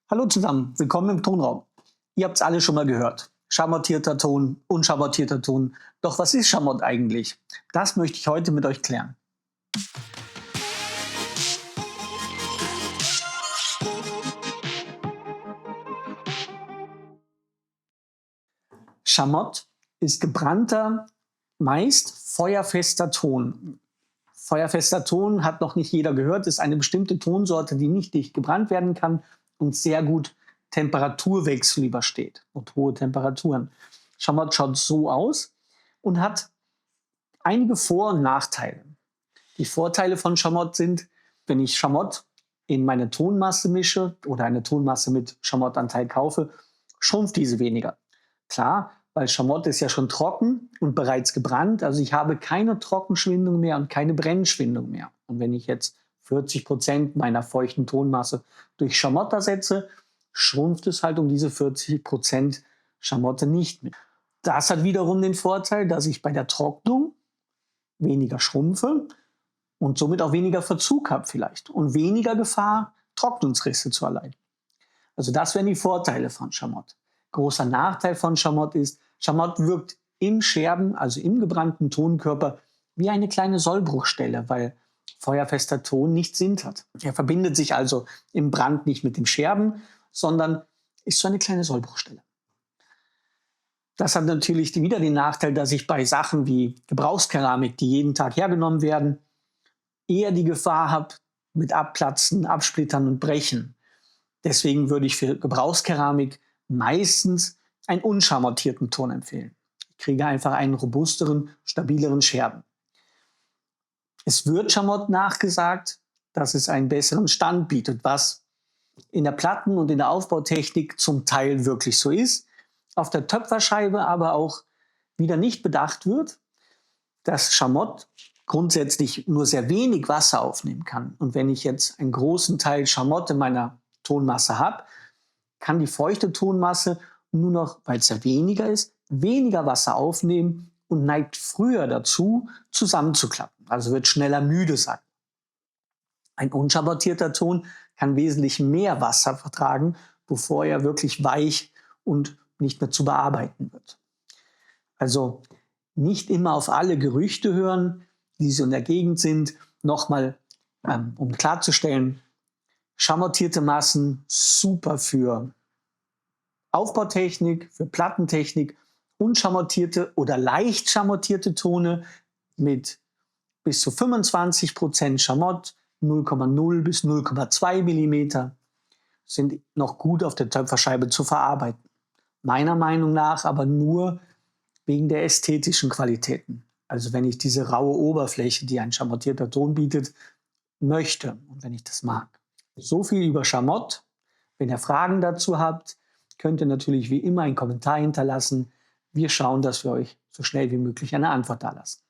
Hallo zusammen, willkommen im Tonraum. Ihr habt es alle schon mal gehört. Schamottierter Ton, unschamottierter Ton. Doch was ist Schamott eigentlich? Das möchte ich heute mit euch klären. Schamott ist gebrannter, meist feuerfester Ton. Feuerfester Ton hat noch nicht jeder gehört, ist eine bestimmte Tonsorte, die nicht dicht gebrannt werden kann und sehr gut Temperaturwechsel übersteht und hohe Temperaturen. Schamott schaut so aus und hat einige Vor- und Nachteile. Die Vorteile von Schamott sind, wenn ich Schamott in meine Tonmasse mische oder eine Tonmasse mit Schamottanteil kaufe, schrumpft diese weniger. Klar, weil Schamott ist ja schon trocken und bereits gebrannt, also ich habe keine Trockenschwindung mehr und keine Brennschwindung mehr. Und wenn ich jetzt 40% meiner feuchten Tonmasse durch Schamott ersetze, schrumpft es halt um diese 40% Schamotte nicht mehr. Das hat wiederum den Vorteil, dass ich bei der Trocknung weniger schrumpfe und somit auch weniger Verzug habe vielleicht und weniger Gefahr, Trocknungsrisse zu erleiden. Also das wären die Vorteile von Schamott. Großer Nachteil von Schamott ist, Schamott wirkt im Scherben, also im gebrannten Tonkörper, wie eine kleine Sollbruchstelle, weil feuerfester Ton nicht sintert. Er verbindet sich also im Brand nicht mit dem Scherben, sondern ist so eine kleine Sollbruchstelle. Das hat natürlich wieder den Nachteil, dass ich bei Sachen wie Gebrauchskeramik, die jeden Tag hergenommen werden, eher die Gefahr habe mit Abplatzen, Absplittern und Brechen. Deswegen würde ich für Gebrauchskeramik meistens einen unschamottierten Ton empfehlen. Ich kriege einfach einen robusteren, stabileren Scherben. Es wird Schamott nachgesagt, dass es einen besseren Stand bietet, was in der Platten- und in der Aufbautechnik zum Teil wirklich so ist, auf der Töpferscheibe aber auch wieder nicht bedacht wird, dass Schamott grundsätzlich nur sehr wenig Wasser aufnehmen kann. Und wenn ich jetzt einen großen Teil Schamott in meiner Tonmasse habe, kann die feuchte Tonmasse nur noch, weil es ja weniger ist, weniger Wasser aufnehmen und neigt früher dazu, zusammenzuklappen. Also wird schneller müde sein. Ein unschamottierter Ton kann wesentlich mehr Wasser vertragen, bevor er wirklich weich und nicht mehr zu bearbeiten wird. Also nicht immer auf alle Gerüchte hören, die so in der Gegend sind. Nochmal, um klarzustellen, schamottierte Massen super für Aufbautechnik, für Plattentechnik, unschammottierte oder leicht schamottierte Tone mit bis zu 25% Schamott, 0,0 bis 0,2 mm sind noch gut auf der Töpferscheibe zu verarbeiten. Meiner Meinung nach aber nur wegen der ästhetischen Qualitäten. Also wenn ich diese raue Oberfläche, die ein schamottierter Ton bietet, möchte und wenn ich das mag. So viel über Schamott. Wenn ihr Fragen dazu habt, könnt ihr natürlich wie immer einen Kommentar hinterlassen. Wir schauen, dass wir euch so schnell wie möglich eine Antwort dalassen.